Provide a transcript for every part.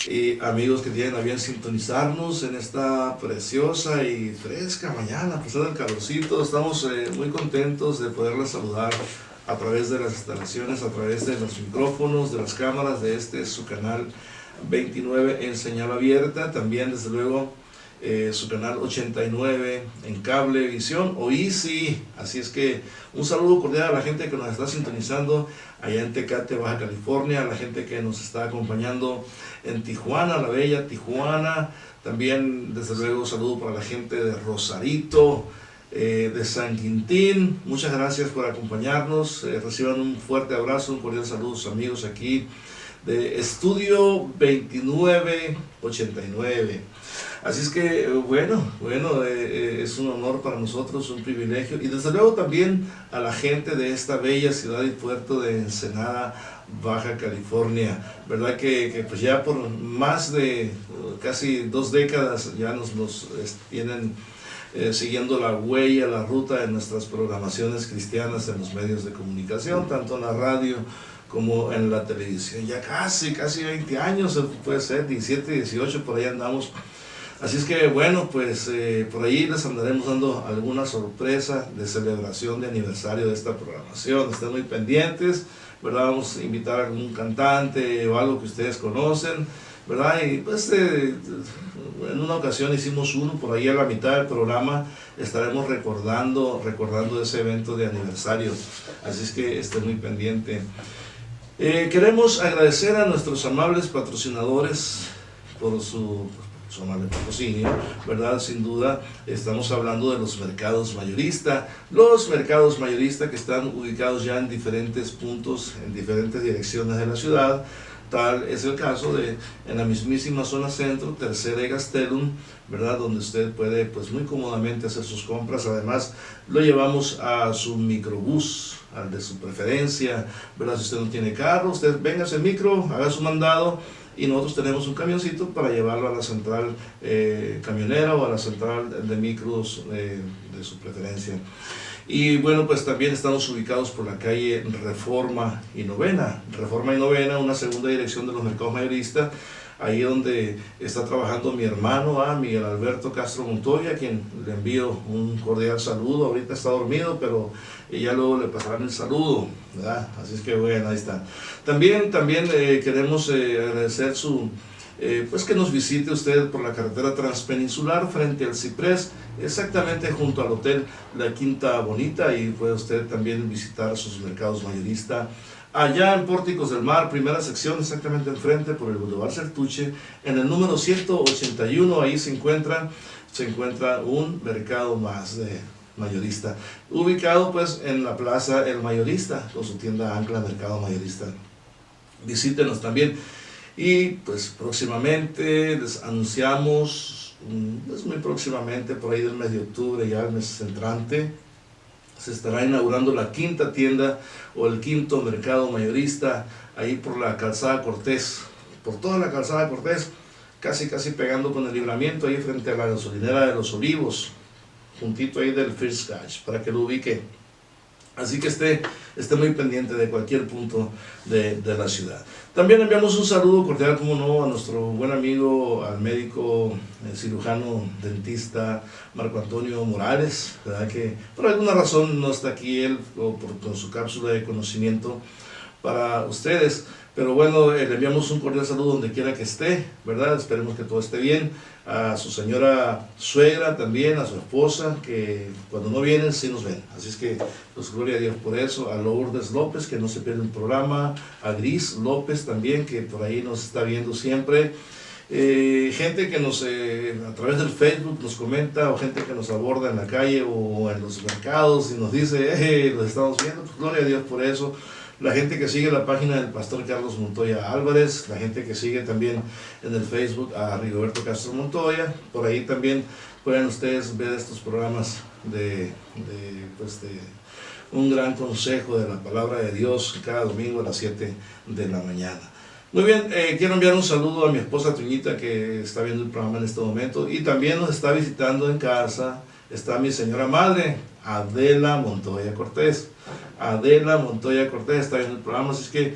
y amigos que tienen a bien sintonizarnos en esta preciosa y fresca mañana, a pesar del calorcito. Estamos muy contentos de poderles saludar a través de las instalaciones, a través de los micrófonos, de las cámaras de este su canal 29 en señal abierta, también desde luego su canal 89 en Cablevisión o Easy. Así es que un saludo cordial a la gente que nos está sintonizando allá en Tecate, Baja California, a la gente que nos está acompañando en Tijuana, la bella Tijuana. También desde luego saludo para la gente de Rosarito, de San Quintín. Muchas gracias por acompañarnos. Reciban un fuerte abrazo, un cordial saludo a sus amigos aquí de Estudio 2989. Así es que, bueno, es un honor para nosotros, un privilegio, y desde luego también a la gente de esta bella ciudad y puerto de Ensenada, Baja California, ¿verdad? Que pues ya por más de casi 2 décadas ya nos tienen siguiendo la huella, la ruta de nuestras programaciones cristianas en los medios de comunicación, tanto en la radio como en la televisión. Ya casi 20 años, puede ser 17, 18, por ahí andamos. Así es que bueno, pues por ahí les andaremos dando alguna sorpresa de celebración de aniversario de esta programación. Estén muy pendientes, ¿verdad? Vamos a invitar a algún cantante o algo que ustedes conocen, ¿verdad? Y pues en una ocasión hicimos uno, por ahí a la mitad del programa estaremos recordando ese evento de aniversario. Así es que estén muy pendiente. Queremos agradecer a nuestros amables patrocinadores por su amable patrocinio, ¿verdad? Sin duda estamos hablando de los mercados mayoristas que están ubicados ya en diferentes puntos, en diferentes direcciones de la ciudad. Tal es el caso de en la mismísima zona centro, Tercera y Gastelum, ¿verdad? Donde usted puede pues muy cómodamente hacer sus compras. Además lo llevamos a su microbús, al de su preferencia, ¿verdad? Si usted no tiene carro, usted venga en micro, haga su mandado y nosotros tenemos un camioncito para llevarlo a la central camionera o a la central de micros de su preferencia. Y bueno, pues también estamos ubicados por la calle Reforma y Novena, una segunda dirección de los mercados mayoristas, ahí donde está trabajando mi hermano, Miguel Alberto Castro Montoya, a quien le envío un cordial saludo. Ahorita está dormido, pero ya luego le pasarán el saludo, ¿verdad? Así es que bueno, ahí está. También queremos agradecer pues que nos visite usted por la carretera transpeninsular frente al Ciprés, exactamente junto al hotel La Quinta Bonita, y puede usted también visitar sus mercados mayoristas allá en Pórticos del Mar, primera sección, exactamente enfrente por el Boulevard Certuche, en el número 181. Ahí se encuentra un mercado más de mayorista, ubicado pues en la plaza El Mayorista, con su tienda ancla Mercado Mayorista. Visítenos también. Y pues próximamente les anunciamos, pues muy próximamente, por ahí del mes de octubre, ya el mes entrante, se estará inaugurando la quinta tienda o el quinto mercado mayorista, ahí por la calzada Cortés, por toda la calzada Cortés, casi pegando con el Libramiento, ahí frente a la gasolinera de Los Olivos, juntito ahí del First Catch, para que lo ubique. Así que esté muy pendiente de cualquier punto de la ciudad. También enviamos un saludo cordial, como no, a nuestro buen amigo, al médico, cirujano, dentista, Marco Antonio Morales, ¿verdad? Que por alguna razón no está aquí él, con su cápsula de conocimiento para ustedes. Pero bueno, le enviamos un cordial saludo donde quiera que esté, ¿verdad? Esperemos que todo esté bien. A su señora suegra también, a su esposa, que cuando no vienen, sí nos ven. Así es que, pues gloria a Dios por eso. A Lourdes López, que no se pierde un programa. A Gris López también, que por ahí nos está viendo siempre. Gente que a través del Facebook nos comenta, o gente que nos aborda en la calle o en los mercados y nos dice, los estamos viendo. Pues gloria a Dios por eso. La gente que sigue la página del pastor Carlos Montoya Álvarez, la gente que sigue también en el Facebook a Rigoberto Castro Montoya, por ahí también pueden ustedes ver estos programas de un gran consejo de la palabra de Dios cada domingo a las 7 de la mañana. Muy bien, quiero enviar un saludo a mi esposa Triñita, que está viendo el programa en este momento, y también nos está visitando en casa, está mi señora madre, Adela Montoya Cortés. Adela Montoya Cortés está viendo el programa, así es que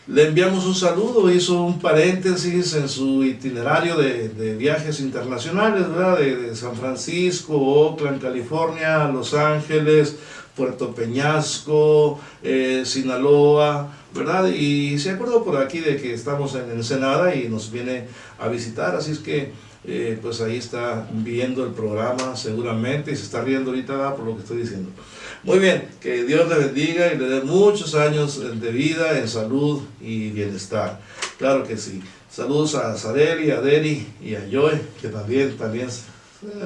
Le enviamos un saludo, hizo un paréntesis en su itinerario de viajes internacionales, ¿verdad? De San Francisco, Oakland, California, Los Ángeles, Puerto Peñasco, Sinaloa, ¿verdad? Y se acordó por aquí de que estamos en Ensenada y nos viene a visitar, así es que pues ahí está viendo el programa seguramente y se está riendo ahorita, ¿verdad? Por lo que estoy diciendo. Muy bien, que Dios le bendiga y le dé muchos años de vida en salud y bienestar. Claro que sí. Saludos a Sareli, a Deri y a Joe, que también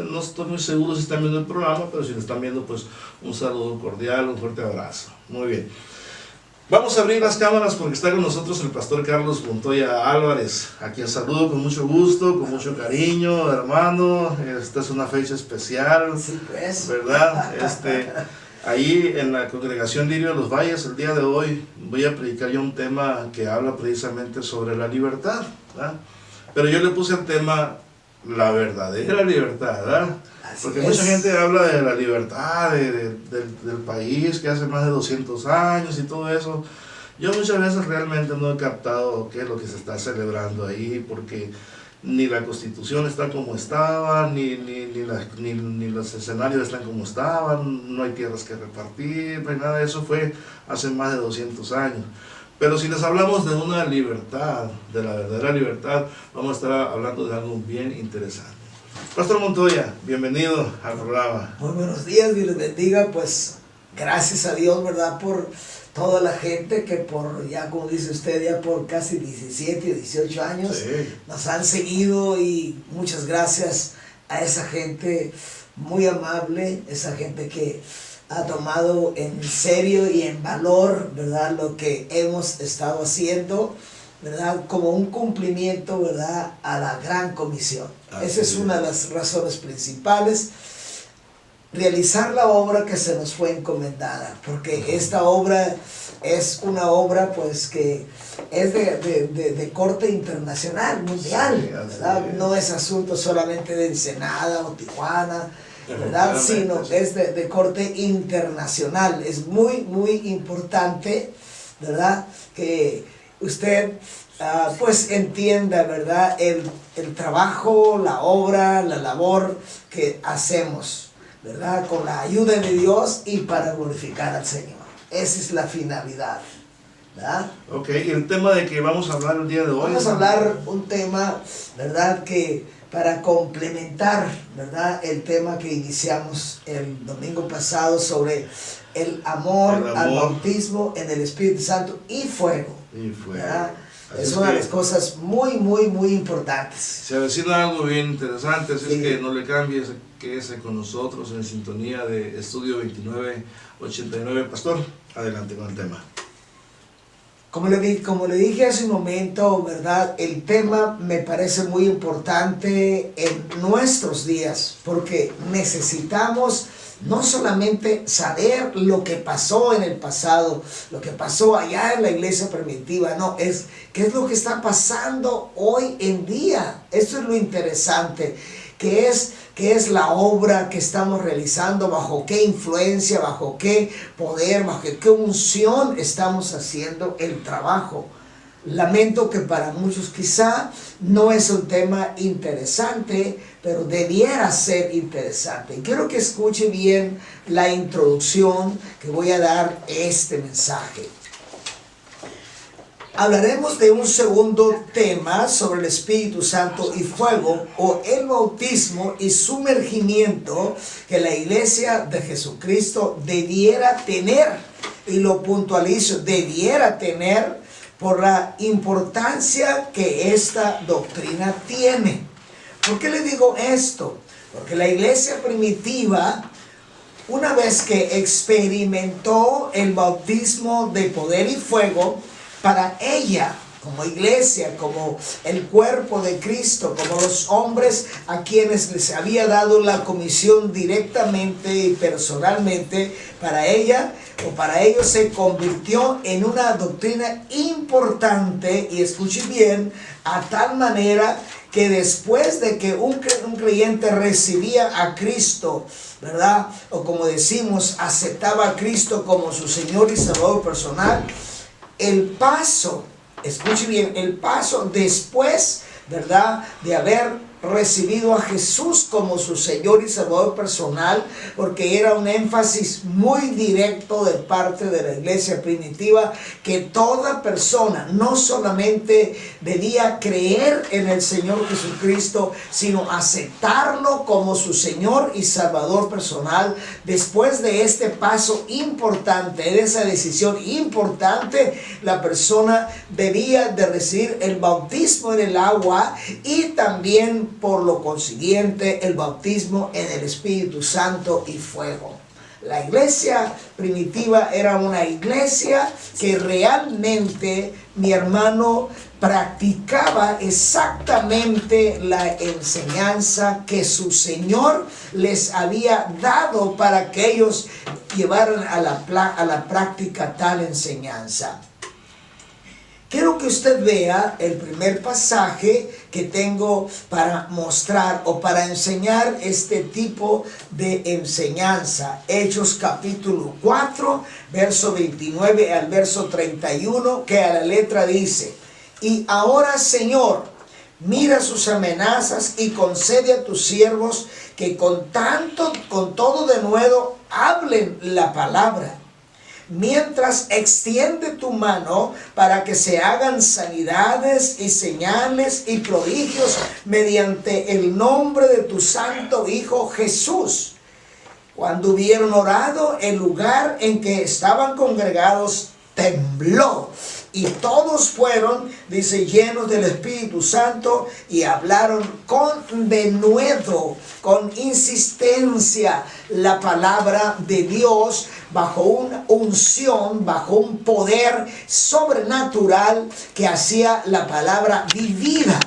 no estoy muy seguro si están viendo el programa, pero si lo están viendo, pues un saludo cordial, un fuerte abrazo. Muy bien. Vamos a abrir las cámaras porque está con nosotros el pastor Carlos Montoya Álvarez, a quien saludo con mucho gusto, con mucho cariño, hermano. Esta es una fecha especial, sí, pues, ¿verdad? Ahí en la congregación Lirio de los Valles, el día de hoy, voy a predicar yo un tema que habla precisamente sobre la libertad, ¿verdad? Pero yo le puse el tema, la verdadera libertad, ¿verdad? Porque mucha gente habla de la libertad del país que hace más de 200 años y todo eso. Yo muchas veces realmente no he captado qué es lo que se está celebrando ahí, porque ni la Constitución está como estaba, ni los escenarios están como estaban, no hay tierras que repartir, no hay nada de eso, fue hace más de 200 años. Pero si les hablamos de una libertad, de la verdadera libertad, vamos a estar hablando de algo bien interesante. Pastor Montoya, bienvenido al programa. Muy buenos días, Dios les bendiga, pues gracias a Dios, ¿verdad? Por toda la gente que ya como dice usted, ya por casi 17, 18 años sí, nos han seguido, y muchas gracias a esa gente muy amable, esa gente que ha tomado en serio y en valor, ¿verdad? Lo que hemos estado haciendo, ¿verdad? Como un cumplimiento, ¿verdad? A la gran comisión. Esa es una de las razones principales. Realizar la obra que se nos fue encomendada, porque esta obra es una obra pues que es de corte internacional, mundial, ¿verdad? No es asunto solamente de Ensenada o Tijuana, ¿verdad? Sino es de corte internacional. Es muy, muy importante, ¿verdad? Que usted pues entienda, ¿verdad? El trabajo, la obra, la labor que hacemos, ¿verdad? Con la ayuda de Dios y para glorificar al Señor. Esa es la finalidad, ¿verdad? Ok, y el tema de que vamos a hablar el día de hoy. Vamos a hablar un tema, ¿verdad? Que para complementar, ¿verdad? El tema que iniciamos el domingo pasado sobre el amor al bautismo en el Espíritu Santo y fuego. ¿Verdad? Es una de las cosas muy, muy, muy importantes. Se avecina algo bien interesante, así sí, es que no le cambies, quédese con nosotros en sintonía de Estudio 2989. Pastor, adelante con el tema. Como le dije hace un momento, ¿verdad? El tema me parece muy importante en nuestros días, porque necesitamos no solamente saber lo que pasó en el pasado, lo que pasó allá en la iglesia primitiva, no, es qué es lo que está pasando hoy en día. Esto es lo interesante, que es la obra que estamos realizando, bajo qué influencia, bajo qué poder, bajo qué unción estamos haciendo el trabajo. Lamento que para muchos quizá no es un tema interesante, pero debiera ser interesante. Y quiero que escuche bien la introducción que voy a dar a este mensaje. Hablaremos de un segundo tema sobre el Espíritu Santo y fuego, o el bautismo y sumergimiento que la iglesia de Jesucristo debiera tener, y lo puntualizo, debiera tener, por la importancia que esta doctrina tiene. ¿Por qué le digo esto? Porque la iglesia primitiva, una vez que experimentó el bautismo de poder y fuego, para ella, como iglesia, como el cuerpo de Cristo, como los hombres a quienes les había dado la comisión directamente y personalmente, para ella o para ellos se convirtió en una doctrina importante, y escuche bien, a tal manera que después de que un creyente recibía a Cristo, ¿verdad? O como decimos, aceptaba a Cristo como su Señor y Salvador personal, el paso escuche bien, el paso después, ¿verdad?, de haber recibido a Jesús como su Señor y Salvador personal, porque era un énfasis muy directo de parte de la iglesia primitiva, que toda persona no solamente debía creer en el Señor Jesucristo, sino aceptarlo como su Señor y Salvador personal. Después de este paso importante, de esa decisión importante, la persona debía de recibir el bautismo en el agua y también, por lo consiguiente, el bautismo en el Espíritu Santo y fuego. La iglesia primitiva era una iglesia que realmente, mi hermano, practicaba exactamente la enseñanza que su Señor les había dado para que ellos llevaran a la práctica tal enseñanza. Quiero que usted vea el primer pasaje que tengo para mostrar o para enseñar este tipo de enseñanza. Hechos capítulo 4, verso 29 al verso 31, que a la letra dice: y ahora, Señor, mira sus amenazas y concede a tus siervos que con todo denuedo hablen la palabra. Mientras extiende tu mano para que se hagan sanidades y señales y prodigios mediante el nombre de tu santo Hijo Jesús. Cuando hubieron orado, el lugar en que estaban congregados tembló, y todos fueron, dice, llenos del Espíritu Santo, y hablaron con denuedo, con insistencia, la palabra de Dios, bajo una unción, bajo un poder sobrenatural que hacía la palabra vivida,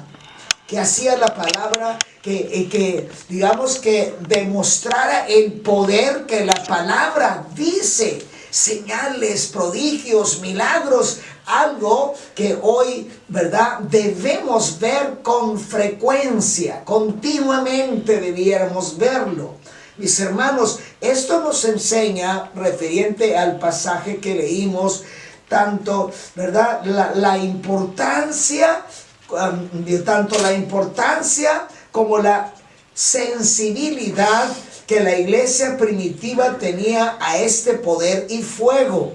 que hacía la palabra que digamos que demostrara el poder que la palabra dice. Señales, prodigios, milagros, algo que hoy, ¿verdad?, debemos ver con frecuencia, continuamente debiéramos verlo. Mis hermanos, esto nos enseña, referiente al pasaje que leímos, tanto, ¿verdad?, la importancia, tanto la importancia como la sensibilidad que la iglesia primitiva tenía a este poder y fuego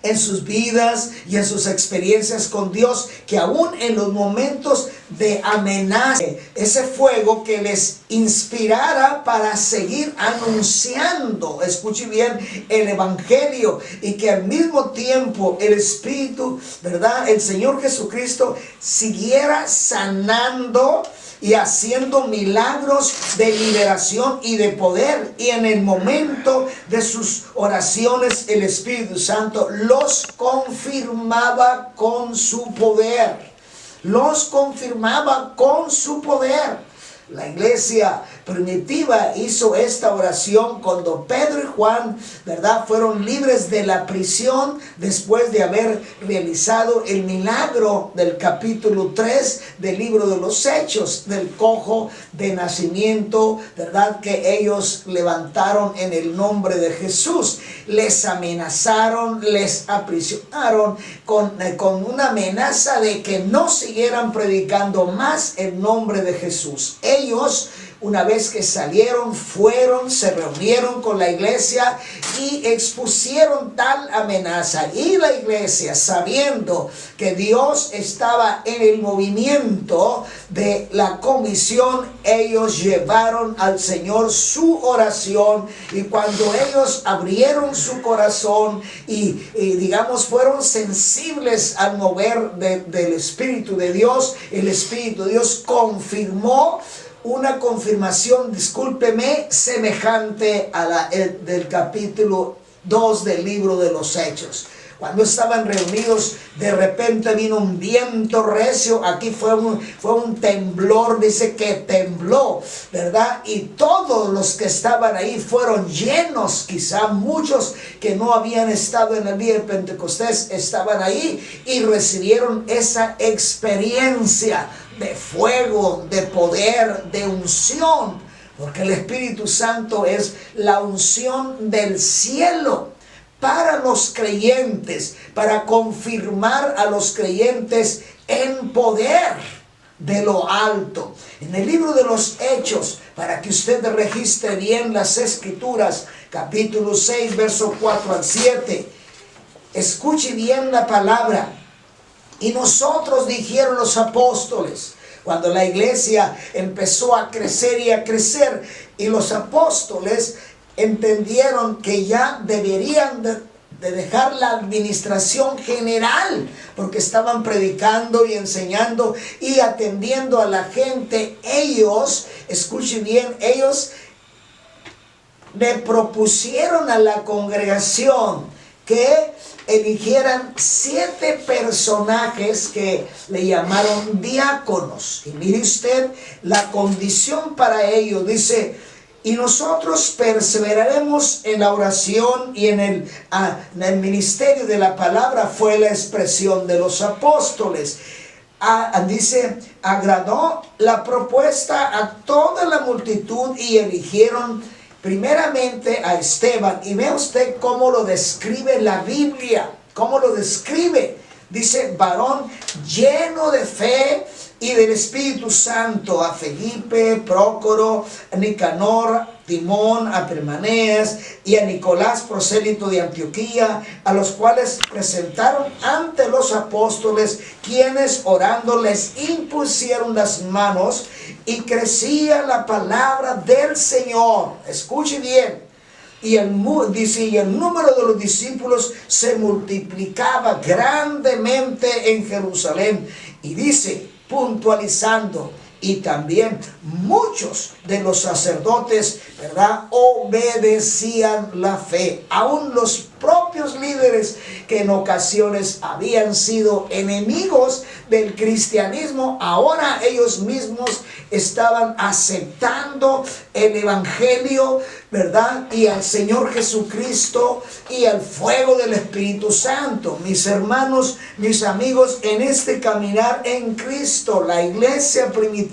en sus vidas y en sus experiencias con Dios, que aún en los momentos de amenaza, ese fuego que les inspirara para seguir anunciando, escuche bien, el evangelio, y que al mismo tiempo el Espíritu, ¿verdad?, el Señor Jesucristo siguiera sanando y haciendo milagros de liberación y de poder. Y en el momento de sus oraciones, el Espíritu Santo los confirmaba con su poder. Los confirmaba con su poder. La iglesia primitiva hizo esta oración cuando Pedro y Juan, ¿verdad?, fueron libres de la prisión después de haber realizado el milagro del capítulo 3 del libro de los Hechos, del cojo de nacimiento, ¿verdad?, que ellos levantaron en el nombre de Jesús. Les amenazaron, les aprisionaron con una amenaza de que no siguieran predicando más el nombre de Jesús. Ellos, una vez que salieron, se reunieron con la iglesia y expusieron tal amenaza. Y la iglesia, sabiendo que Dios estaba en el movimiento de la comisión, ellos llevaron al Señor su oración. Y cuando ellos abrieron su corazón y digamos, fueron sensibles al mover del Espíritu de Dios, el Espíritu de Dios confirmó una confirmación, discúlpeme, semejante a la del capítulo 2 del libro de los Hechos. Cuando estaban reunidos, de repente vino un viento recio. Aquí fue un temblor, dice que tembló, ¿verdad? Y todos los que estaban ahí fueron llenos. Quizá muchos que no habían estado en el día de Pentecostés estaban ahí y recibieron esa experiencia de fuego, de poder, de unción. Porque el Espíritu Santo es la unción del cielo para los creyentes, para confirmar a los creyentes en poder de lo alto. En el libro de los Hechos, para que usted registre bien las Escrituras, capítulo 6, verso 4 al 7, escuche bien la palabra. Y nosotros, dijeron los apóstoles, cuando la iglesia empezó a crecer y a crecer, y los apóstoles entendieron que ya deberían de dejar la administración general, porque estaban predicando y enseñando y atendiendo a la gente. Ellos, escuchen bien, ellos le propusieron a la congregación que eligieran 7 personajes que le llamaron diáconos. Y mire usted la condición para ello. Dice: y nosotros perseveraremos en la oración y en el ministerio de la palabra. Fue la expresión de los apóstoles. Dice, agradó la propuesta a toda la multitud y eligieron primeramente a Esteban. Y ve usted cómo lo describe la Biblia, cómo lo describe. Dice: varón lleno de fe y del Espíritu Santo, a Felipe, Prócoro, a Nicanor, Timón, a Parmenas y a Nicolás, prosélito de Antioquía, a los cuales presentaron ante los apóstoles, quienes orando les impusieron las manos, y crecía la palabra del Señor. Escuche bien. Dice, y el número de los discípulos se multiplicaba grandemente en Jerusalén. Y dice, puntualizando, y también muchos de los sacerdotes, ¿verdad?, obedecían la fe. Aún los propios líderes, que en ocasiones habían sido enemigos del cristianismo, ahora ellos mismos estaban aceptando el evangelio, ¿verdad?, y al Señor Jesucristo y al fuego del Espíritu Santo. Mis hermanos, mis amigos, en este caminar en Cristo, la iglesia primitiva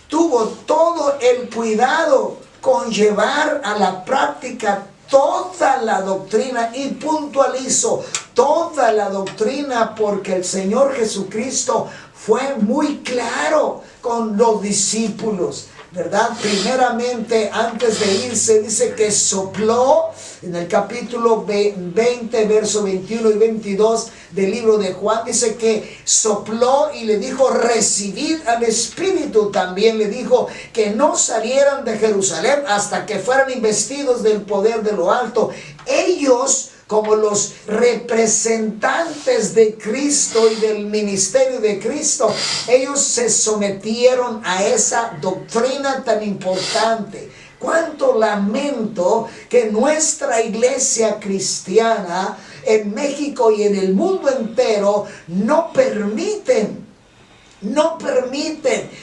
tuvo todo el cuidado con llevar a la práctica toda la doctrina, y puntualizo, toda la doctrina, porque el Señor Jesucristo fue muy claro con los discípulos, ¿verdad? Primeramente, antes de irse, dice que sopló, en el capítulo 20, verso 21 y 22 del libro de Juan, dice que sopló y le dijo: recibid al Espíritu. También le dijo que no salieran de Jerusalén hasta que fueran investidos del poder de lo alto. Ellos, como los representantes de Cristo y del ministerio de Cristo, ellos se sometieron a esa doctrina tan importante. Cuánto lamento que nuestra iglesia cristiana en México y en el mundo entero no permiten,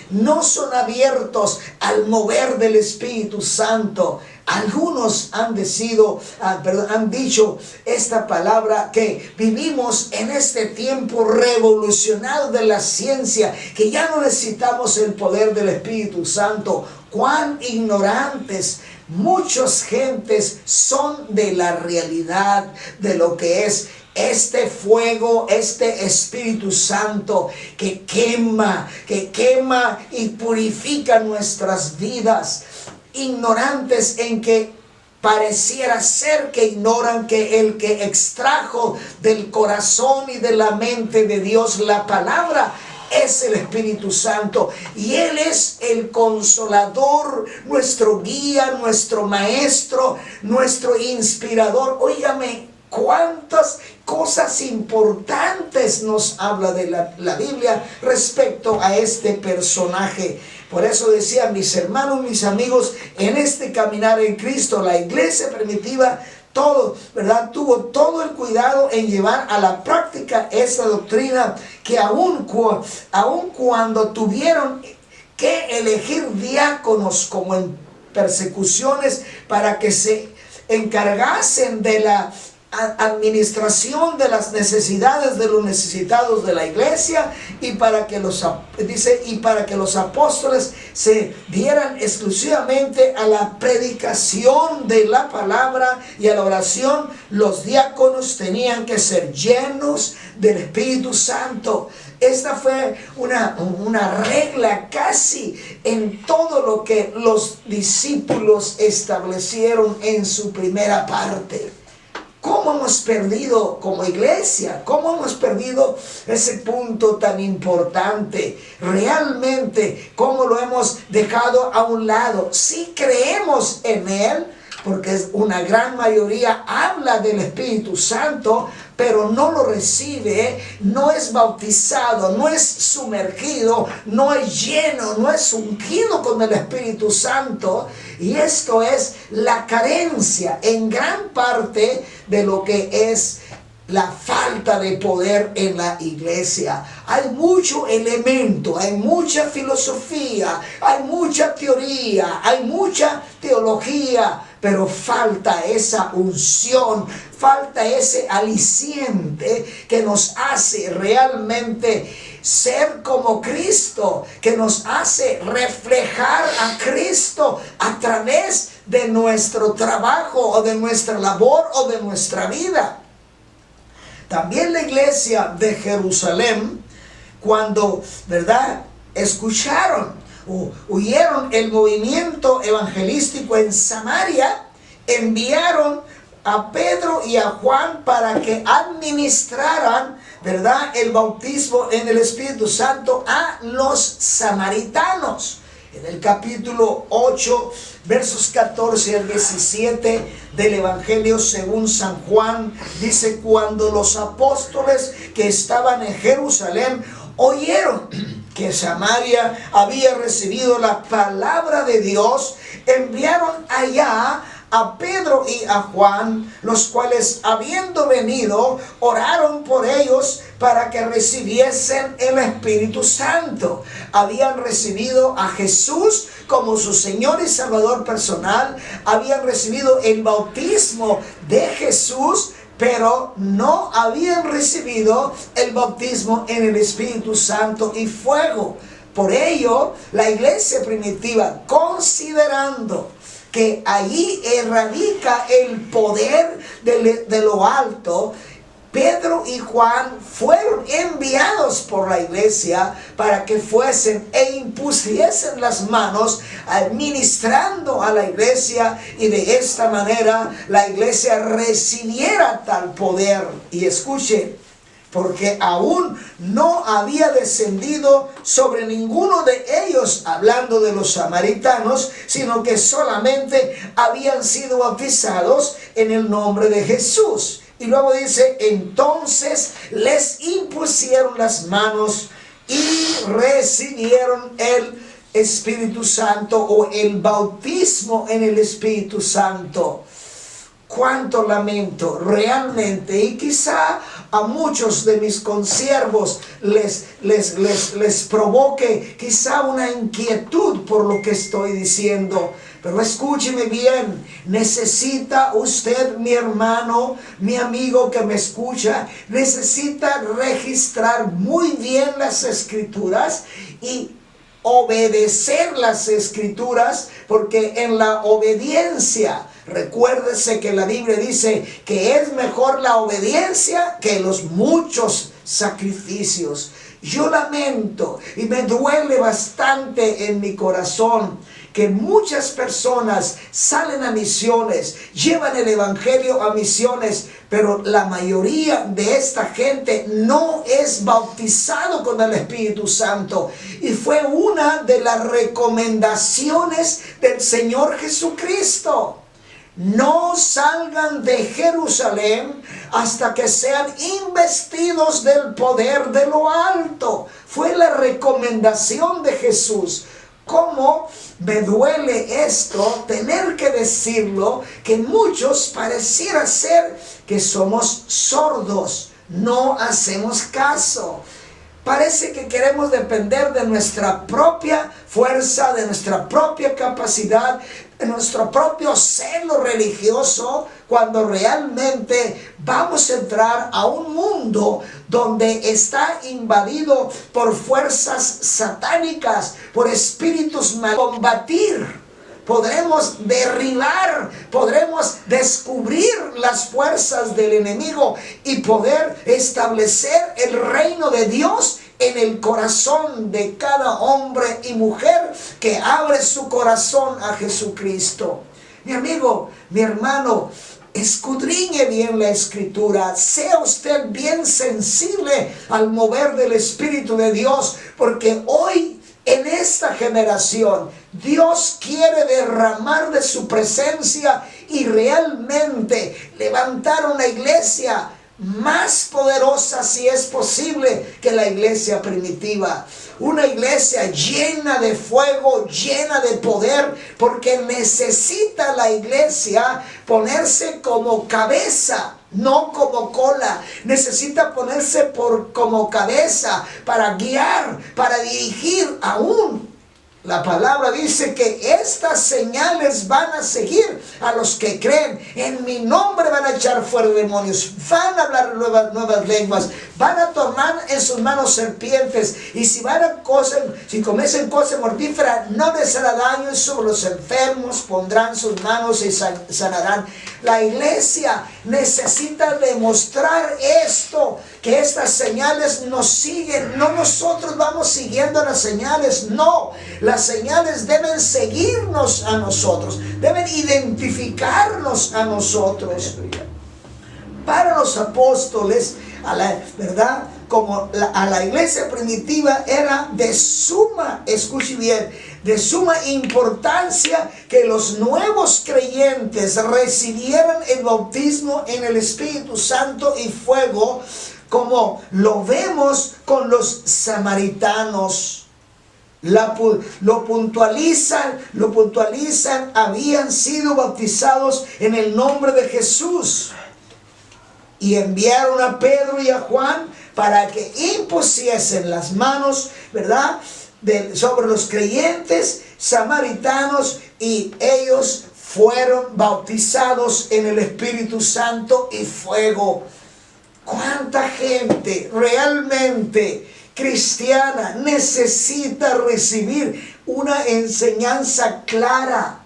no son abiertos al mover del Espíritu Santo. Algunos han dicho esta palabra, que vivimos en este tiempo revolucionado de la ciencia, que ya no necesitamos el poder del Espíritu Santo. Cuán ignorantes muchas gentes son de la realidad de lo que es este fuego, este Espíritu Santo que quema y purifica nuestras vidas. Ignorantes en que pareciera ser que ignoran que el que extrajo del corazón y de la mente de Dios la palabra es el Espíritu Santo, y Él es el consolador, nuestro guía, nuestro maestro, nuestro inspirador. Óigame, cuántas cosas importantes nos habla de la Biblia respecto a este personaje. Por eso decía, mis hermanos, mis amigos, en este caminar en Cristo, la iglesia primitiva, ¿verdad?, tuvo todo el cuidado en llevar a la práctica esa doctrina, que aun cuando tuvieron que elegir diáconos, como en persecuciones, para que se encargasen de la administración de las necesidades de los necesitados de la iglesia, y para que los apóstoles se dieran exclusivamente a la predicación de la palabra y a la oración. Los diáconos tenían que ser llenos del Espíritu Santo. Esta fue una regla casi en todo lo que los discípulos establecieron en su primera parte. ¿Cómo hemos perdido como iglesia? ¿Cómo hemos perdido ese punto tan importante? Realmente, ¿cómo lo hemos dejado a un lado? Sí creemos en Él, porque una gran mayoría habla del Espíritu Santo, pero no lo recibe, no es bautizado, no es sumergido, no es lleno, no es ungido con el Espíritu Santo. Y esto es la carencia en gran parte de lo que es la falta de poder en la iglesia. Hay mucho elemento, hay mucha filosofía, hay mucha teoría, hay mucha teología, pero falta esa unción, falta ese aliciente que nos hace realmente ser como Cristo, que nos hace reflejar a Cristo a través de nuestro trabajo o de nuestra labor o de nuestra vida. También la iglesia de Jerusalén, cuando, ¿verdad?, escucharon o oyeron el movimiento evangelístico en Samaria, enviaron a Pedro y a Juan para que administraran, ¿verdad?, el bautismo en el Espíritu Santo a los samaritanos. En el capítulo 8, versos 14 al 17 del Evangelio según San Juan, dice: cuando los apóstoles que estaban en Jerusalén oyeron que Samaria había recibido la palabra de Dios, enviaron allá a Pedro y a Juan, los cuales, habiendo venido, oraron por ellos para que recibiesen el Espíritu Santo. Habían recibido a Jesús como su Señor y Salvador personal, habían recibido el bautismo de Jesús, pero no habían recibido el bautismo en el Espíritu Santo y fuego. Por ello, la iglesia primitiva, considerando que allí radica el poder de lo alto, Pedro y Juan fueron enviados por la iglesia para que fuesen e impusiesen las manos administrando a la iglesia, y de esta manera la iglesia recibiera tal poder. Y escuchen, porque aún no había descendido sobre ninguno de ellos, hablando de los samaritanos, sino que solamente habían sido bautizados en el nombre de Jesús. Y luego dice: entonces les impusieron las manos y recibieron el Espíritu Santo, o el bautismo en el Espíritu Santo. Cuánto lamento realmente, y quizá a muchos de mis consiervos les provoque quizá una inquietud por lo que estoy diciendo. Pero escúcheme bien, necesita usted, mi hermano, mi amigo que me escucha, necesita registrar muy bien las Escrituras y obedecer las Escrituras, porque en la obediencia, recuérdese que la Biblia dice que es mejor la obediencia que los muchos sacrificios. Yo lamento y me duele bastante en mi corazón que muchas personas salen a misiones, llevan el evangelio a misiones, pero la mayoría de esta gente no es bautizado con el Espíritu Santo. Y fue una de las recomendaciones del Señor Jesucristo. No salgan de Jerusalén hasta que sean investidos del poder de lo alto. Fue la recomendación de Jesús. ¿Cómo me duele esto, tener que decirlo, que muchos pareciera ser que somos sordos, no hacemos caso? parece que queremos depender de nuestra propia fuerza, de nuestra propia capacidad, de nuestro propio celo religioso, cuando realmente vamos a entrar a un mundo donde está invadido por fuerzas satánicas, por espíritus mal. Combatir, podremos derribar, podremos descubrir las fuerzas del enemigo y poder establecer el reino de Dios en el corazón de cada hombre y mujer que abre su corazón a Jesucristo. Mi amigo, mi hermano, escudriñe bien la Escritura, sea usted bien sensible al mover del Espíritu de Dios, porque hoy en esta generación Dios quiere derramar de su presencia y realmente levantar una iglesia más poderosa, si es posible, que la iglesia primitiva. Una iglesia llena de fuego, llena de poder, porque necesita la iglesia ponerse como cabeza, no como cola. Necesita ponerse como cabeza para guiar, para dirigir aún. La palabra dice que estas señales van a seguir a los que creen. En mi nombre van a echar fuera demonios, van a hablar nuevas lenguas, van a tomar en sus manos serpientes, y si comiesen cosas mortíferas no les hará daño, y sobre los enfermos pondrán sus manos y sanarán. La iglesia necesita demostrar esto, que estas señales nos siguen. No nosotros vamos siguiendo las señales, no. Las señales deben seguirnos a nosotros, deben identificarnos a nosotros. Para los apóstoles, ¿verdad? Como a la iglesia primitiva era de suma, escuche bien, de suma importancia que los nuevos creyentes recibieran el bautismo en el Espíritu Santo y fuego, como lo vemos con los samaritanos. Lo puntualizan, habían sido bautizados en el nombre de Jesús. Y enviaron a Pedro y a Juan para que impusiesen las manos, ¿verdad?, sobre los creyentes samaritanos, y ellos fueron bautizados en el Espíritu Santo y fuego. ¿Cuánta gente realmente cristiana necesita recibir una enseñanza clara?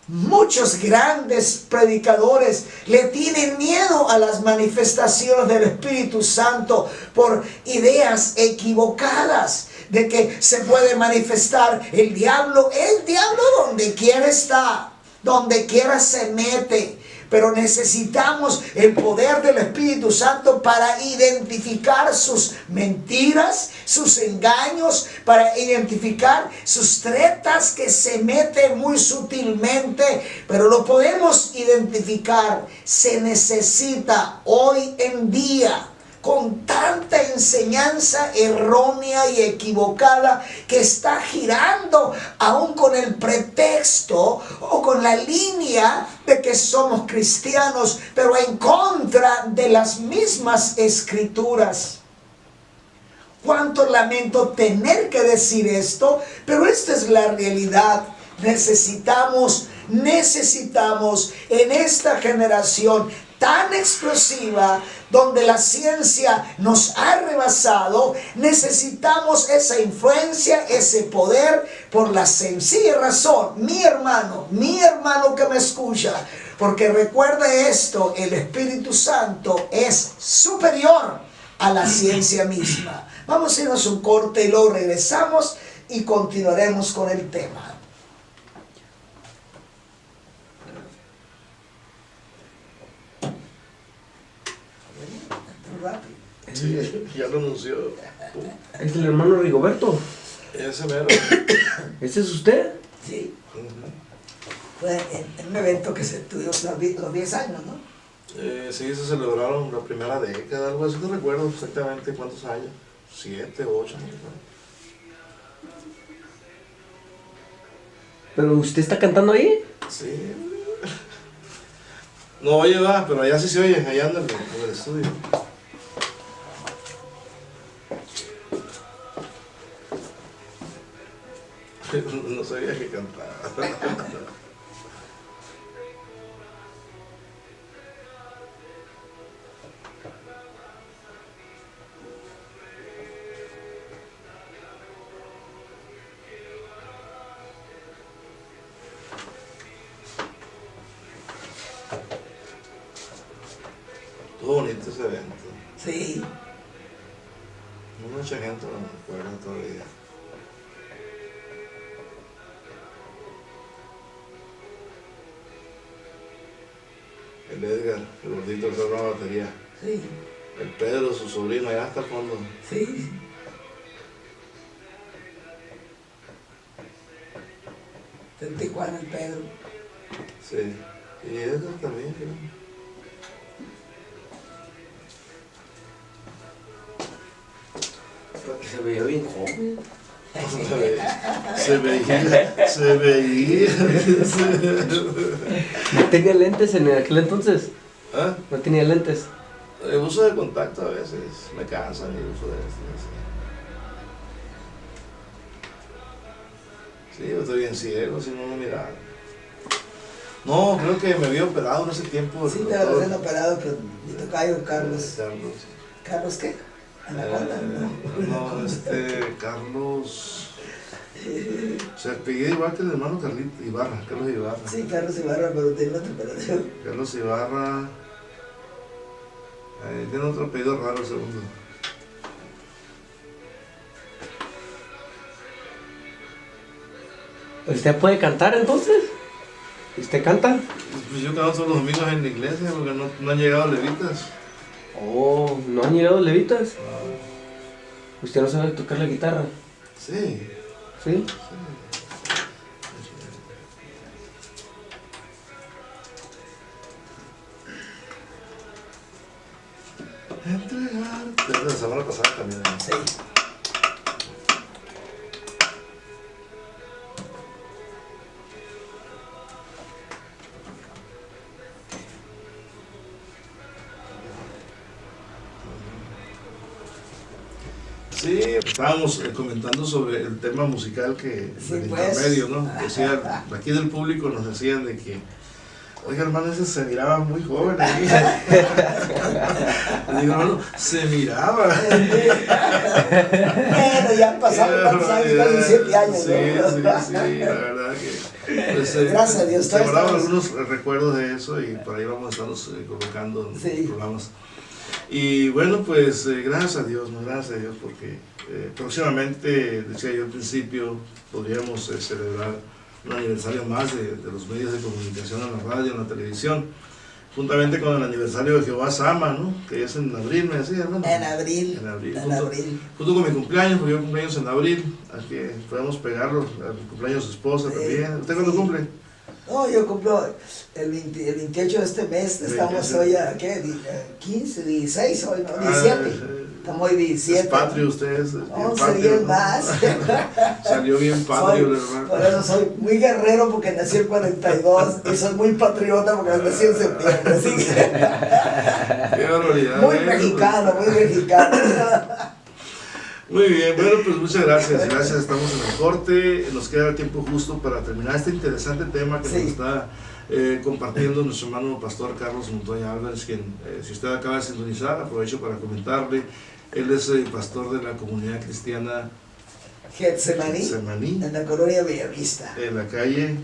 Muchos grandes predicadores le tienen miedo a las manifestaciones del Espíritu Santo por ideas equivocadas de que se puede manifestar el diablo. El diablo donde quiera está, donde quiera se mete. Pero necesitamos el poder del Espíritu Santo para identificar sus mentiras, sus engaños, para identificar sus tretas que se meten muy sutilmente, pero lo podemos identificar. Se necesita hoy en día, con tanta enseñanza errónea y equivocada que está girando aún con el pretexto o con la línea de que somos cristianos, pero en contra de las mismas escrituras. Cuánto lamento tener que decir esto, pero esta es la realidad. Necesitamos en esta generación tan explosiva, donde la ciencia nos ha rebasado, necesitamos esa influencia, ese poder, por la sencilla razón, mi hermano que me escucha, porque recuerda esto: el Espíritu Santo es superior a la ciencia misma. Vamos a irnos un corte y luego regresamos y continuaremos con el tema. Sí, ya lo anunció. Es el hermano Rigoberto. Ese mero. ¿Ese es usted? Sí. Fue en un evento que se tuvo los 10 años, ¿no? Sí, se celebraron la primera década, algo así, no recuerdo exactamente cuántos años. 7, 8. ¿Pero usted está cantando ahí? Sí. No oye, va, pero allá sí se oye, allá anda en el estudio. No sabía que cantaba. Estuvo bonito ese evento. Sí. Mucha gente no me acuerda todavía. El Edgar, el gordito que toca la batería. Sí. El Pedro, su sobrino, allá hasta el fondo. Sí. En Tijuana el Pedro. Sí. Y Edgar también, creo. Se veía bien joven. Se veía. ¿No tenía lentes en aquel entonces? ¿Ah? ¿No tenía lentes? Uso de contacto a veces, me cansan y uso de esto. Sí, yo estoy bien ciego, si no me miraba. No, creo que me había operado en ese tiempo. Sí, te habían operado, pero mi tocayo Carlos. Carlos. ¿Carlos qué? Anaconda, ¿no? No, Carlos. Se apellida igual que el hermano Carlito Ibarra, Carlos Ibarra. Sí, Carlos Ibarra, pero tiene otra operación. Carlos Ibarra. Tiene otro apellido raro el segundo. ¿Usted puede cantar entonces? ¿Usted canta? Pues yo canto todos los domingos en la iglesia porque no han llegado levitas. Oh, ¿no han llegado levitas? ¿Usted no sabe tocar la guitarra? Sí. ¿Sí? Entregarte. La semana pasada también. Sí. Sí, estábamos comentando sobre el tema musical que Sí, del pues. intermedio, ¿no? Decían, aquí del público nos decían de que, oiga, hermano, ese se miraba muy joven ahí. Le digo, hermano, se miraba. Bueno, ya han pasado tantos años, casi 7 años, Sí, ¿no? sí, la verdad que... Pues, Gracias a Dios, se todavía guardaban estamos- algunos recuerdos de eso y por ahí vamos a estarnos colocando en Sí. programas. Y bueno, pues gracias a Dios, ¿no? Gracias a Dios, porque próximamente, decía yo al principio, podríamos celebrar un aniversario más de los medios de comunicación en la radio, en la televisión, juntamente con el aniversario de Jehová Sama, ¿no? Que es en abril, me decía, hermano. En abril. En abril. En Junto, abril. junto con mi cumpleaños, porque yo cumpleaños en abril, así que podemos pegarlo al cumpleaños de su esposa también. ¿Usted cuándo cumple? No, yo cumplo el 28 de este mes, estamos 28. hoy a, ¿qué? 15, 16 hoy, ¿no? 17. Estamos hoy 17. Es patrio usted, es bien No, patrio, sería el ¿no? más. Salió bien patrio, Soy- el hermano. por eso soy muy guerrero porque nací en 42 y soy muy patriota porque nací en septiembre. Así que, Qué barbaridad. muy ¿eh? mexicano, muy mexicano. Muy bien, bueno, pues muchas gracias, estamos en el corte, nos queda el tiempo justo para terminar este interesante tema que Sí. nos está compartiendo nuestro hermano pastor Carlos Montoya Álvarez, quien, si usted acaba de sintonizar, aprovecho para comentarle, él es el pastor de la comunidad cristiana Getsemaní, Semaní, en la colonia Bellavista. en la calle,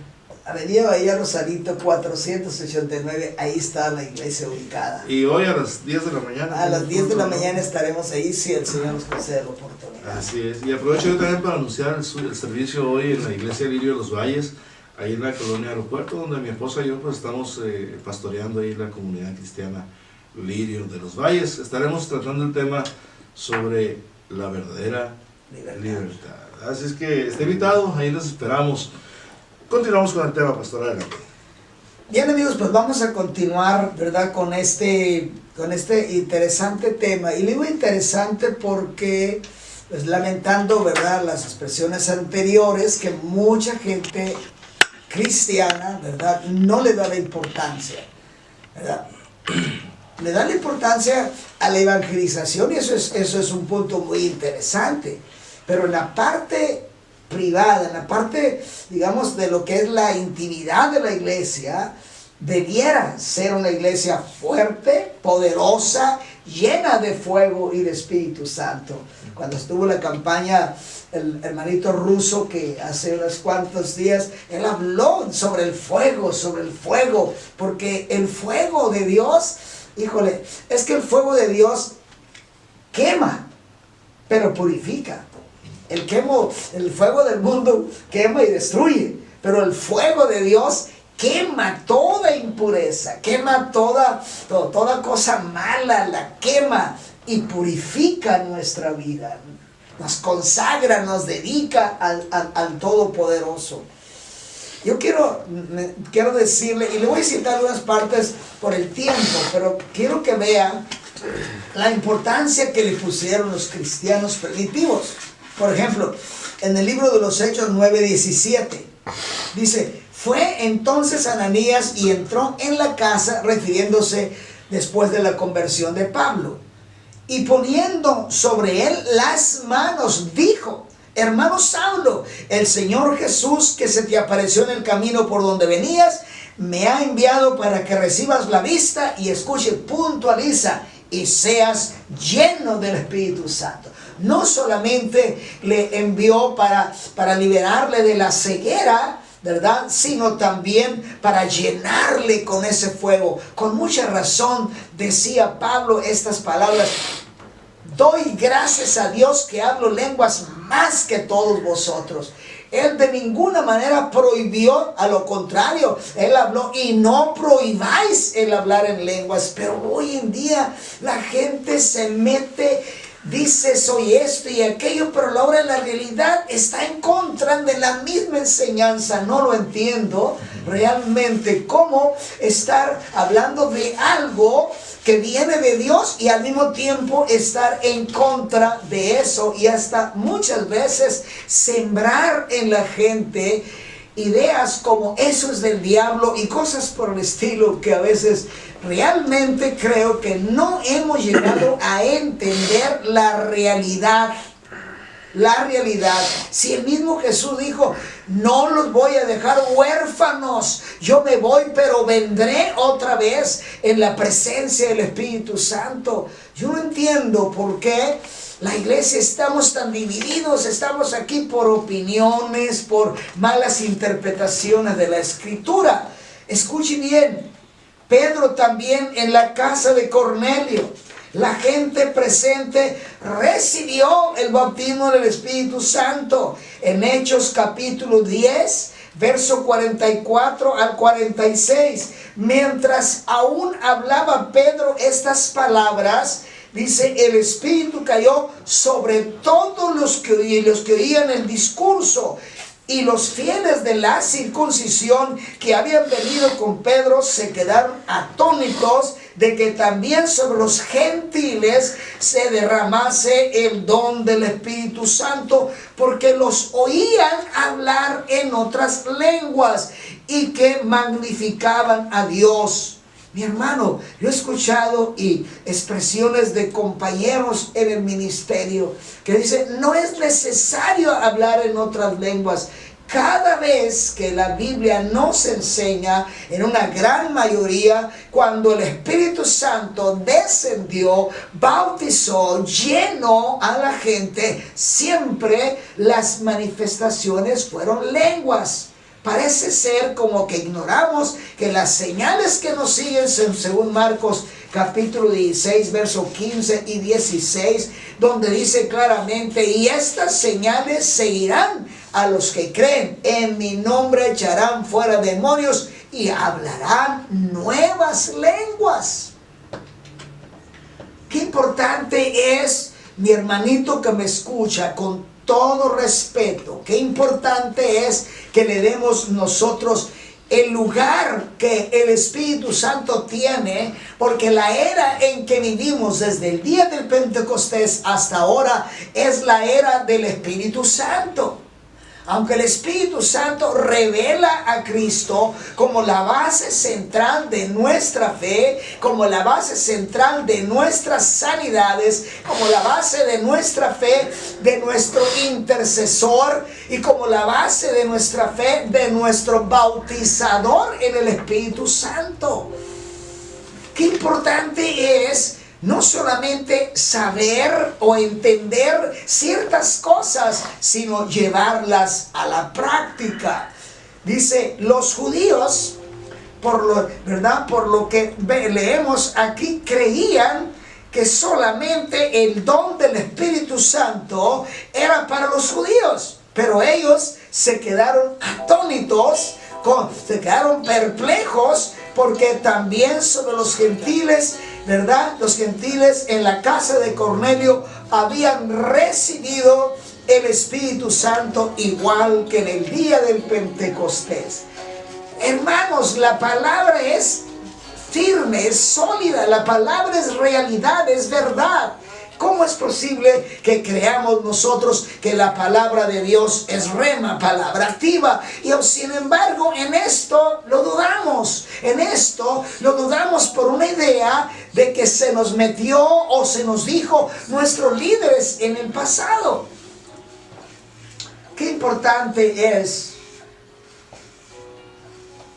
Avenida Bahía Rosarito 489, ahí está la iglesia ubicada. y hoy a las 10 de la mañana. A las 10 de la ¿no? mañana estaremos ahí si el Señor nos concede la oportunidad. Así es, y aprovecho yo también para anunciar el servicio hoy en la iglesia Lirio de los Valles, ahí en la colonia Aeropuerto, donde mi esposa y yo pues estamos pastoreando ahí la comunidad cristiana Lirio de los Valles. Estaremos tratando el tema sobre la verdadera libertad. Así es que esté invitado, ahí los esperamos. Continuamos con el tema, pastor, adelante. Bien, amigos, pues vamos a continuar, ¿verdad? Con este interesante tema. Y digo interesante porque, pues lamentando, ¿verdad? Las expresiones anteriores, que mucha gente cristiana, ¿verdad? No le da la importancia, ¿verdad? Le da la importancia a la evangelización y eso es un punto muy interesante. Pero en la parte privada, en la parte, digamos, de lo que es la intimidad de la iglesia, debiera ser una iglesia fuerte, poderosa, llena de fuego y de Espíritu Santo. Cuando estuvo la campaña, el hermanito ruso que hace unos cuantos días, él habló sobre el fuego, porque el fuego de Dios, híjole, es que el fuego de Dios quema, pero purifica. El fuego del mundo quema y destruye, pero el fuego de Dios quema toda impureza, quema toda cosa mala, la quema y purifica nuestra vida, nos consagra, nos dedica al Todopoderoso. Yo quiero decirle, y le voy a citar algunas partes por el tiempo, pero quiero que vean la importancia que le pusieron los cristianos primitivos. Por ejemplo, en el libro de los Hechos 9:17, dice: fue entonces Ananías y entró en la casa, refiriéndose después de la conversión de Pablo, y poniendo sobre él las manos, dijo: hermano Saulo, el Señor Jesús que se te apareció en el camino por donde venías, me ha enviado para que recibas la vista y escuche, puntualiza, y seas lleno del Espíritu Santo. No solamente le envió para liberarle de la ceguera, ¿verdad?, sino también para llenarle con ese fuego. Con mucha razón decía Pablo estas palabras: doy gracias a Dios que hablo lenguas más que todos vosotros. Él de ninguna manera prohibió, a lo contrario, él habló: y no prohibáis el hablar en lenguas. Pero hoy en día la gente se mete, dice soy esto y aquello, pero ahora en la realidad está en contra de la misma enseñanza. No lo entiendo realmente, cómo estar hablando de algo que viene de Dios y al mismo tiempo estar en contra de eso, y hasta muchas veces sembrar en la gente ideas como eso es del diablo y cosas por el estilo, que a veces realmente creo que no hemos llegado a entender la realidad. La realidad. Si el mismo Jesús dijo: no los voy a dejar huérfanos, yo me voy, pero vendré otra vez en la presencia del Espíritu Santo. Yo no entiendo por qué la iglesia estamos tan divididos. Estamos aquí por opiniones, por malas interpretaciones de la Escritura. Escuchen bien, Pedro también en la casa de Cornelio, la gente presente recibió el bautismo del Espíritu Santo. En Hechos capítulo 10, verso 44 al 46. Mientras aún hablaba Pedro estas palabras, dice, el Espíritu cayó sobre todos los que oían el discurso. Y los fieles de la circuncisión que habían venido con Pedro se quedaron atónitos de que también sobre los gentiles se derramase el don del Espíritu Santo, porque los oían hablar en otras lenguas y que magnificaban a Dios. Mi hermano, yo he escuchado expresiones de compañeros en el ministerio que dicen: no es necesario hablar en otras lenguas. Cada vez que la Biblia nos enseña, en una gran mayoría, cuando el Espíritu Santo descendió, bautizó, llenó a la gente, siempre las manifestaciones fueron lenguas. Parece ser como que ignoramos que las señales que nos siguen, según Marcos capítulo 16, verso 15 y 16, donde dice claramente: y estas señales seguirán a los que creen, en mi nombre echarán fuera demonios y hablarán nuevas lenguas. Qué importante es, mi hermanito que me escucha, con todo respeto, qué importante es que le demos nosotros el lugar que el Espíritu Santo tiene, porque la era en que vivimos desde el día del Pentecostés hasta ahora es la era del Espíritu Santo. Aunque el Espíritu Santo revela a Cristo como la base central de nuestra fe, como la base central de nuestras sanidades, como la base de nuestra fe, de nuestro intercesor y como la base de nuestra fe, de nuestro bautizador en el Espíritu Santo. Qué importante es no solamente saber o entender ciertas cosas, sino llevarlas a la práctica. Dice, los judíos, por lo que leemos aquí, creían que solamente el don del Espíritu Santo era para los judíos. Pero ellos se quedaron atónitos, se quedaron perplejos, porque también sobre los gentiles, ¿verdad? Los gentiles en la casa de Cornelio habían recibido el Espíritu Santo igual que en el día del Pentecostés. Hermanos, la palabra es firme, es sólida, la palabra es realidad, es verdad. ¿Cómo es posible que creamos nosotros que la palabra de Dios es rema, palabra activa? Y sin embargo, en esto lo dudamos. En esto lo dudamos por una idea de que se nos metió o se nos dijo nuestros líderes en el pasado. Qué importante es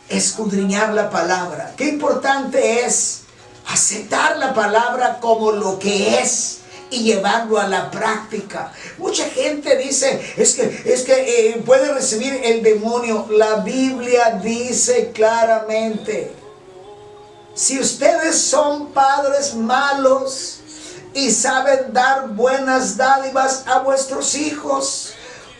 escudriñar la palabra. Qué importante es aceptar la palabra como lo que es y llevarlo a la práctica. Mucha gente dice, es que puede recibir el demonio. La Biblia dice claramente, si ustedes son padres malos y saben dar buenas dádivas a vuestros hijos,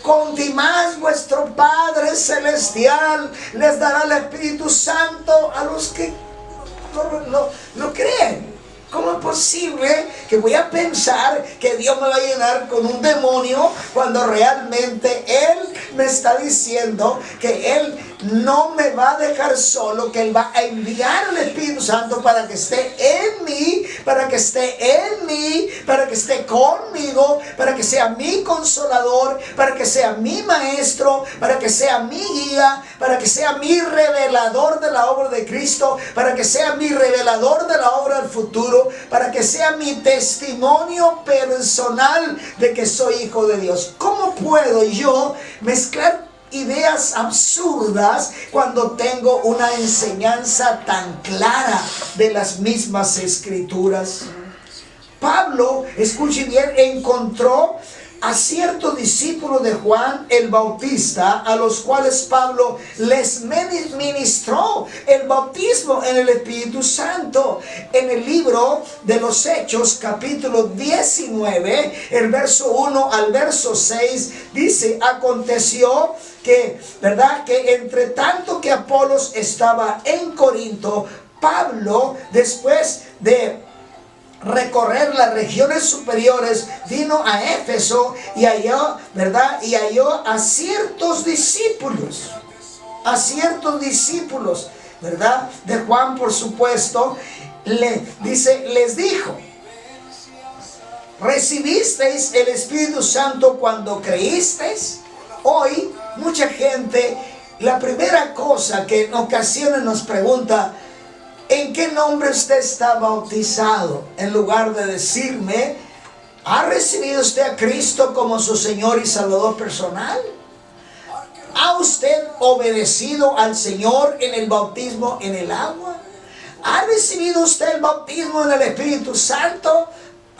cuanto más vuestro Padre Celestial les dará el Espíritu Santo a los que no creen. ¿Cómo es posible que voy a pensar que Dios me va a llenar con un demonio cuando realmente Él me está diciendo que Él no me va a dejar solo, que Él va a enviar el Espíritu Santo para que esté en mí, para que esté conmigo, para que sea mi consolador, para que sea mi maestro, para que sea mi guía, para que sea mi revelador de la obra de Cristo, para que sea mi revelador de la obra del futuro, para que sea mi testimonio personal de que soy hijo de Dios. ¿Cómo puedo yo mezclar ideas absurdas cuando tengo una enseñanza tan clara de las mismas escrituras? Pablo, escuche bien, encontró a ciertos discípulos de Juan el Bautista, a los cuales Pablo les ministró el bautismo en el Espíritu Santo. En el libro de los Hechos, capítulo 19, el verso 1 al verso 6, dice, aconteció que, ¿verdad?, que entre tanto que Apolos estaba en Corinto, Pablo, después de recorrer las regiones superiores, vino a Éfeso y halló, ¿verdad?, y halló a ciertos discípulos, ¿verdad?, de Juan, por supuesto. Les dijo, ¿recibisteis el Espíritu Santo cuando creísteis? Hoy mucha gente, la primera cosa que en ocasiones nos pregunta, ¿en qué nombre usted está bautizado? En lugar de decirme, ¿ha recibido usted a Cristo como su Señor y Salvador personal? ¿Ha usted obedecido al Señor en el bautismo en el agua? ¿Ha recibido usted el bautismo en el Espíritu Santo?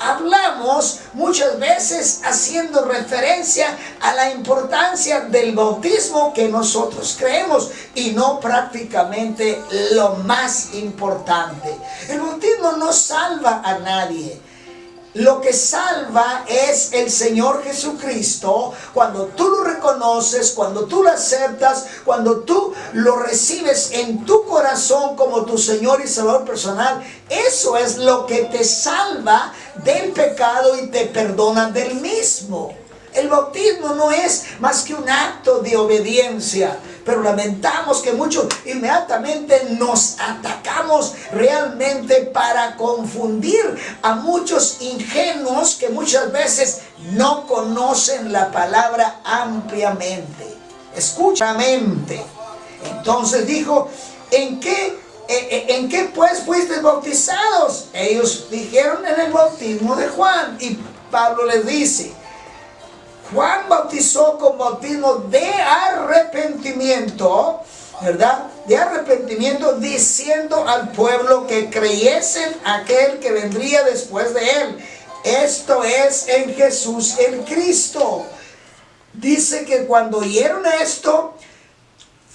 Hablamos muchas veces haciendo referencia a la importancia del bautismo que nosotros creemos y no prácticamente lo más importante. El bautismo no salva a nadie. Lo que salva es el Señor Jesucristo. Cuando tú lo reconoces, cuando tú lo aceptas, cuando tú lo recibes en tu corazón como tu Señor y Salvador personal, eso es lo que te salva del pecado y te perdona del mismo. El bautismo no es más que un acto de obediencia, pero lamentamos que muchos inmediatamente nos atacamos realmente para confundir a muchos ingenuos que muchas veces no conocen la palabra ampliamente. Escúchame. Entonces dijo, ¿en qué pues fuisteis bautizados? Ellos dijeron, en el bautismo de Juan. Y Pablo les dice, Juan bautizó con bautismo de arrepentimiento, ¿verdad? De arrepentimiento, diciendo al pueblo que creyesen aquel que vendría después de él. Esto es, en Jesús el Cristo. Dice que cuando oyeron esto,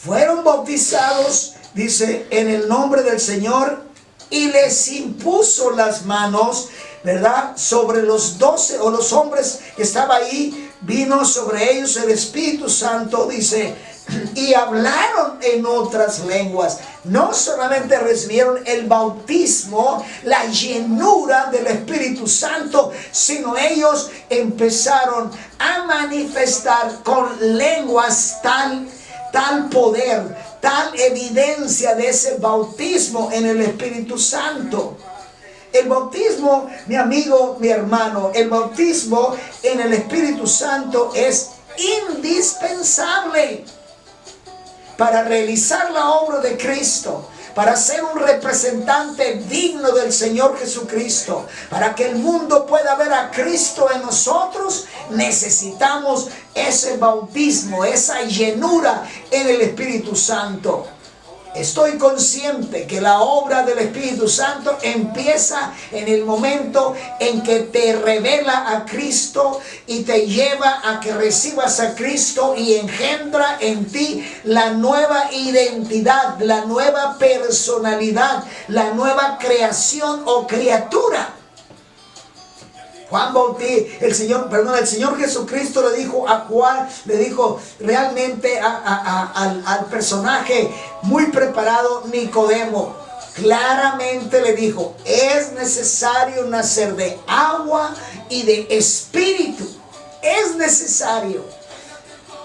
fueron bautizados, dice, en el nombre del Señor, y les impuso las manos, ¿verdad?, sobre los 12 o los hombres que estaban ahí. Vino sobre ellos el Espíritu Santo, dice, y hablaron en otras lenguas. No solamente recibieron el bautismo, la llenura del Espíritu Santo, sino ellos empezaron a manifestar con lenguas tal poder, tal evidencia de ese bautismo en el Espíritu Santo. El bautismo, mi amigo, mi hermano, el bautismo en el Espíritu Santo es indispensable para realizar la obra de Cristo, para ser un representante digno del Señor Jesucristo, para que el mundo pueda ver a Cristo en nosotros. Necesitamos ese bautismo, esa llenura en el Espíritu Santo. Estoy consciente que la obra del Espíritu Santo empieza en el momento en que te revela a Cristo y te lleva a que recibas a Cristo y engendra en ti la nueva identidad, la nueva personalidad, la nueva creación o criatura. El Señor Jesucristo le dijo a Juan, le dijo realmente al personaje muy preparado, Nicodemo, claramente le dijo, es necesario nacer de agua y de espíritu. Es necesario.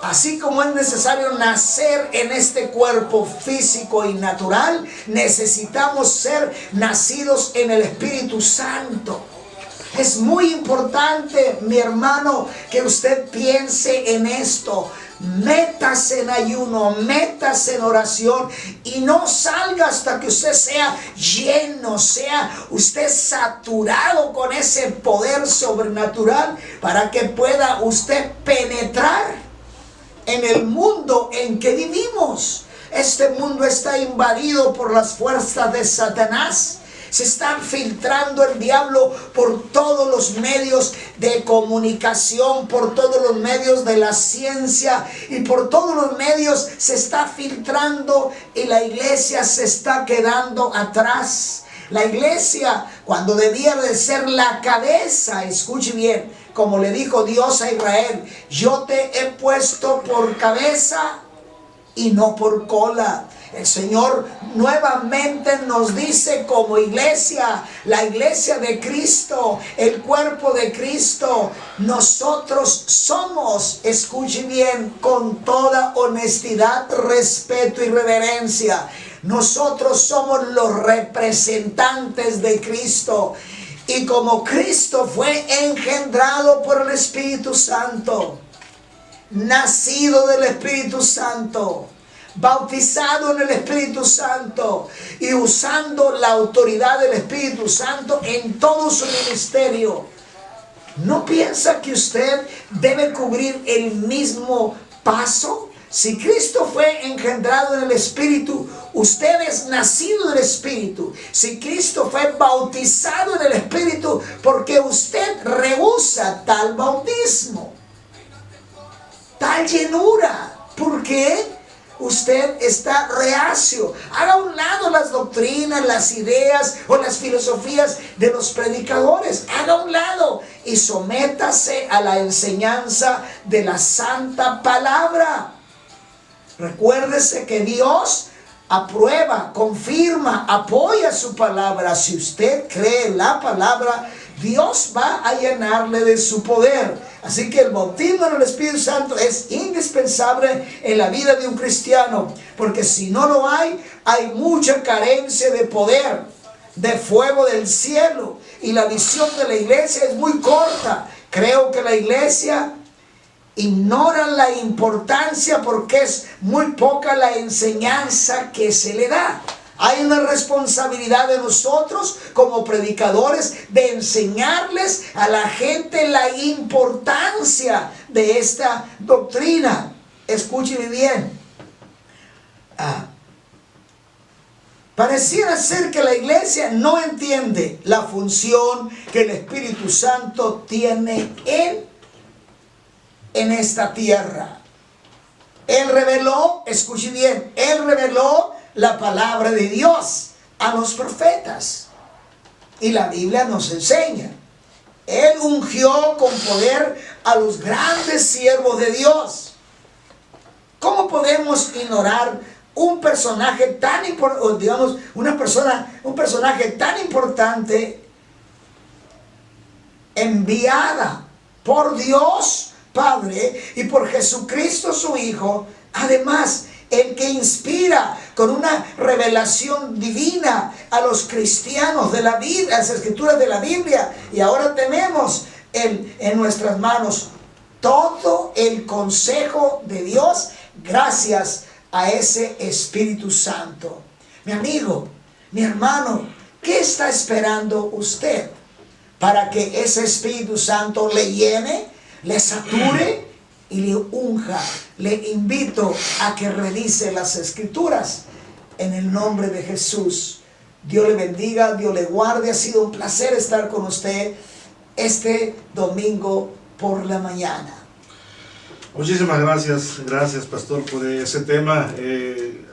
Así como es necesario nacer en este cuerpo físico y natural, necesitamos ser nacidos en el Espíritu Santo. Es muy importante, mi hermano, que usted piense en esto. Métase en ayuno, métase en oración y no salga hasta que usted sea lleno, sea usted saturado con ese poder sobrenatural para que pueda usted penetrar en el mundo en que vivimos. Este mundo está invadido por las fuerzas de Satanás. Se está filtrando el diablo por todos los medios de comunicación, por todos los medios de la ciencia y por todos los medios se está filtrando y la iglesia se está quedando atrás. La iglesia, cuando debía de ser la cabeza, escuche bien, como le dijo Dios a Israel, yo te he puesto por cabeza y no por cola. El Señor nuevamente nos dice como iglesia, la iglesia de Cristo, el cuerpo de Cristo, nosotros somos, escuche bien, con toda honestidad, respeto y reverencia, nosotros somos los representantes de Cristo. Y como Cristo fue engendrado por el Espíritu Santo, nacido del Espíritu Santo, bautizado en el Espíritu Santo y usando la autoridad del Espíritu Santo en todo su ministerio, ¿no piensa que usted debe cubrir el mismo paso? Si Cristo fue engendrado en el Espíritu, usted es nacido del Espíritu. Si Cristo fue bautizado en el Espíritu, porque usted rehúsa tal bautismo, tal llenura. ¿Por qué? Usted está reacio. Haga a un lado las doctrinas, las ideas o las filosofías de los predicadores. Haga a un lado y sométase a la enseñanza de la santa palabra. Recuérdese que Dios aprueba, confirma, apoya su palabra. Si usted cree en la palabra, Dios va a llenarle de su poder. Así que el bautismo en el Espíritu Santo es indispensable en la vida de un cristiano, porque si no lo hay mucha carencia de poder, de fuego del cielo, y la visión de la iglesia es muy corta. Creo que la iglesia ignora la importancia porque es muy poca la enseñanza que se le da. Hay una responsabilidad de nosotros como predicadores de enseñarles a la gente la importancia de esta doctrina. Escúcheme bien. Pareciera ser que la iglesia no entiende la función que el Espíritu Santo tiene en esta tierra. Él reveló, escuche bien, Él reveló la palabra de Dios a los profetas. Y la Biblia nos enseña. Él ungió con poder a los grandes siervos de Dios. ¿Cómo podemos ignorar un personaje tan importante, digamos, un personaje tan importante enviada por Dios Padre y por Jesucristo su Hijo? Además, el que inspira con una revelación divina a los cristianos de la Biblia, las escrituras de la Biblia. Y ahora tenemos en nuestras manos todo el consejo de Dios gracias a ese Espíritu Santo. Mi amigo, mi hermano, ¿qué está esperando usted para que ese Espíritu Santo le llene, le sature y le unja? Le invito a que revise las escrituras en el nombre de Jesús. Dios le bendiga, Dios le guarde. Ha sido un placer estar con usted este domingo por la mañana. Muchísimas gracias pastor por ese tema.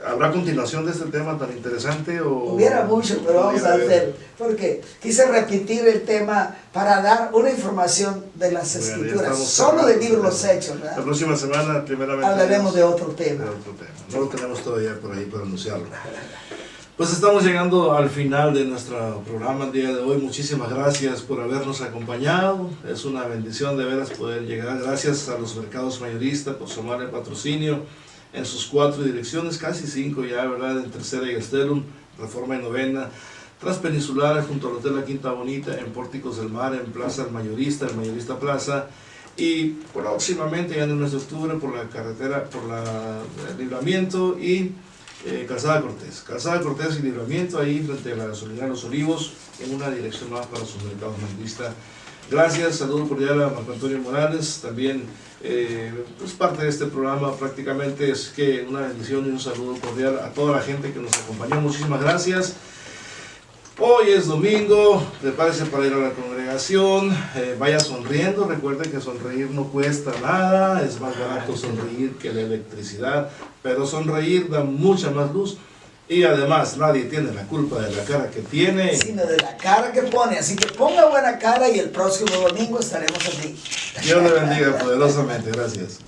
¿Habrá continuación de este tema tan interesante? Hubiera mucho, pero vamos a hacer, porque quise repetir el tema para dar una información de las escrituras, solo del libro Los Hechos, ¿verdad? La próxima semana, primeramente, hablaremos de otro tema. No lo tenemos todavía por ahí para anunciarlo. Pues estamos llegando al final de nuestro programa el día de hoy. Muchísimas gracias por habernos acompañado. Es una bendición de veras poder llegar. Gracias a los mercados mayoristas por sumar el patrocinio en sus 4 direcciones, casi 5 ya, ¿verdad? En Tercera y Gastelum, Reforma y Novena, Transpeninsular, junto al Hotel La Quinta Bonita, en Pórticos del Mar, en Plaza El Mayorista Plaza. Y próximamente, ya en el mes de octubre, por la carretera, por el Libramiento y Calzada Cortés y Libramiento, ahí frente a la gasolinera Los Olivos, en una dirección más para sus mercados mayoristas. Gracias, saludo cordial a Marco Antonio Morales, también pues parte de este programa prácticamente, es que una bendición y un saludo cordial a toda la gente que nos acompañó. Muchísimas gracias. Hoy es domingo, prepárese para ir a la congregación, vaya sonriendo. Recuerde que sonreír no cuesta nada, es más barato sonreír que la electricidad, pero sonreír da mucha más luz y además nadie tiene la culpa de la cara que tiene, sino de la cara que pone. Así que ponga buena cara y el próximo domingo estaremos aquí. Dios le bendiga poderosamente. Gracias.